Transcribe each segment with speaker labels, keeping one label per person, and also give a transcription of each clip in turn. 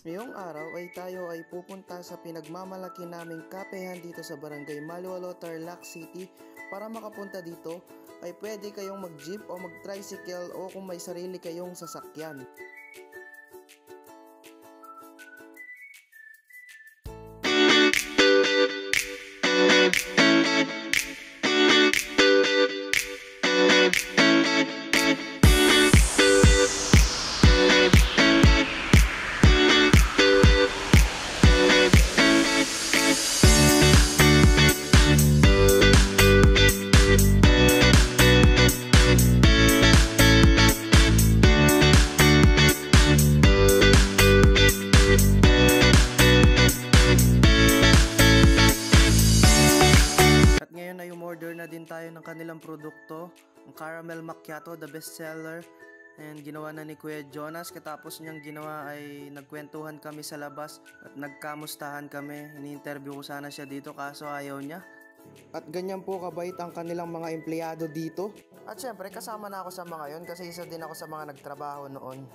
Speaker 1: Ngayong araw ay tayo ay pupunta sa pinagmamalaki naming kapehan dito sa Barangay Maliwalo, Tarlac City. Para makapunta dito ay pwede kayong mag-jeep o mag-tricycle o kung may sarili kayong sasakyan. Ngayon ay umorder na din tayo ng kanilang produkto, ang caramel macchiato, the best seller, and ginawa na ni Kuya Jonas. Katapos niyang ginawa ay nagkwentuhan kami sa labas at nagkamustahan kami. Ini-interview ko sana siya dito kaso ayaw niya. At ganyan po kabait ang kanilang mga empleyado dito. At syempre kasama na ako sa mga yon kasi isa din ako sa mga nagtrabaho noon.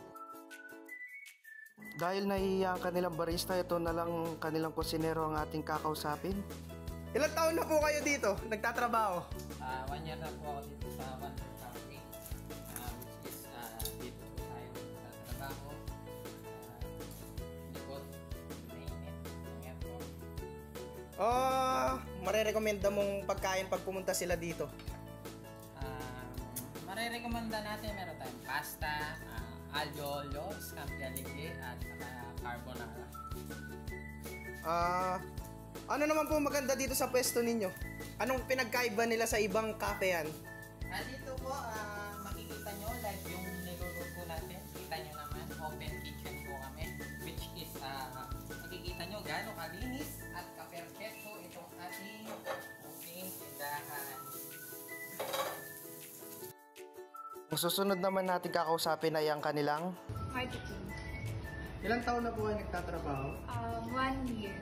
Speaker 1: Dahil nahihiya ang kanilang barista, ito na lang kanilang kusinero ang ating kakausapin. Ilang taon na po kayo dito nagtatrabaho?
Speaker 2: 1 year na po ako dito sa Wonder Cafe, which is dito po tayo nagtatrabaho. Likod, mainit, ng aircon.
Speaker 1: Marerekomenda mong pagkain pag pumunta sila dito?
Speaker 2: Marerekomenda natin, meron tayong pasta, aglio olio, scampi aligre, at saka carbonara.
Speaker 1: Ano naman po maganda dito sa pwesto ninyo? Anong pinagkaiba nila sa ibang kafehan?
Speaker 2: Dito po, makikita nyo live yung niluluto natin. Kita nyo naman, open kitchen po kami. Which is, makikita nyo gano'ng kalinis at ka-perfecto itong ating cooking tindahan.
Speaker 1: Ang susunod naman natin kakausapin ay ang kanilang
Speaker 3: Marketing.
Speaker 1: Ilang taon na po kayo nagtatrabaho?
Speaker 3: 1 year.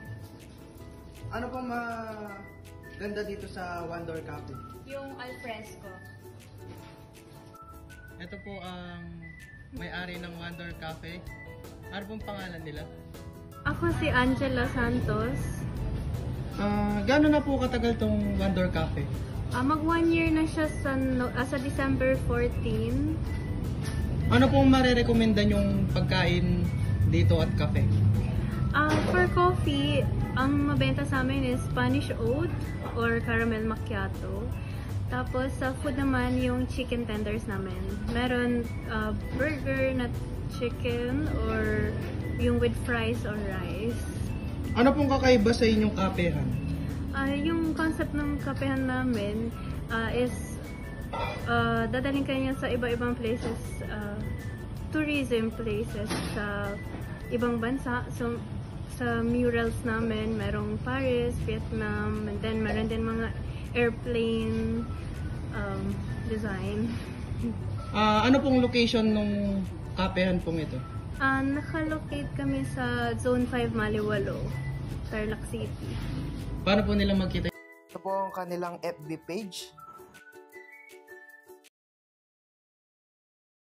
Speaker 1: Ano pong maganda dito sa Wonder Cafe?
Speaker 3: Yung alfresco.
Speaker 1: Ito po ang may-ari ng Wonder Cafe. Ano pong pangalan nila?
Speaker 3: Ako si Angela Santos.
Speaker 1: Gano'n na po katagal tong Wonder Cafe?
Speaker 3: Mag 1 year na siya sa December 14.
Speaker 1: Ano pong marerekomenda nyong pagkain dito at cafe?
Speaker 3: For coffee, ang mabenta sa amin is Spanish oat or caramel macchiato. Tapos sa food naman, yung chicken tenders namin. Meron burger na chicken or yung with fries or rice.
Speaker 1: Ano pong kakaiba sa inyong kapehan?
Speaker 3: Yung concept ng kapehan namin is dadaling kanya sa iba-ibang places, tourism places sa ibang bansa. So, sa murals namin, merong Paris, Vietnam, and then meron din mga airplane design.
Speaker 1: Ano pong location nung kapehan pong ito?
Speaker 3: Nakalocate kami sa Zone 5 Maliwalo, Tarlac City.
Speaker 1: Paano po nila magkita? Ito po ang kanilang FB page.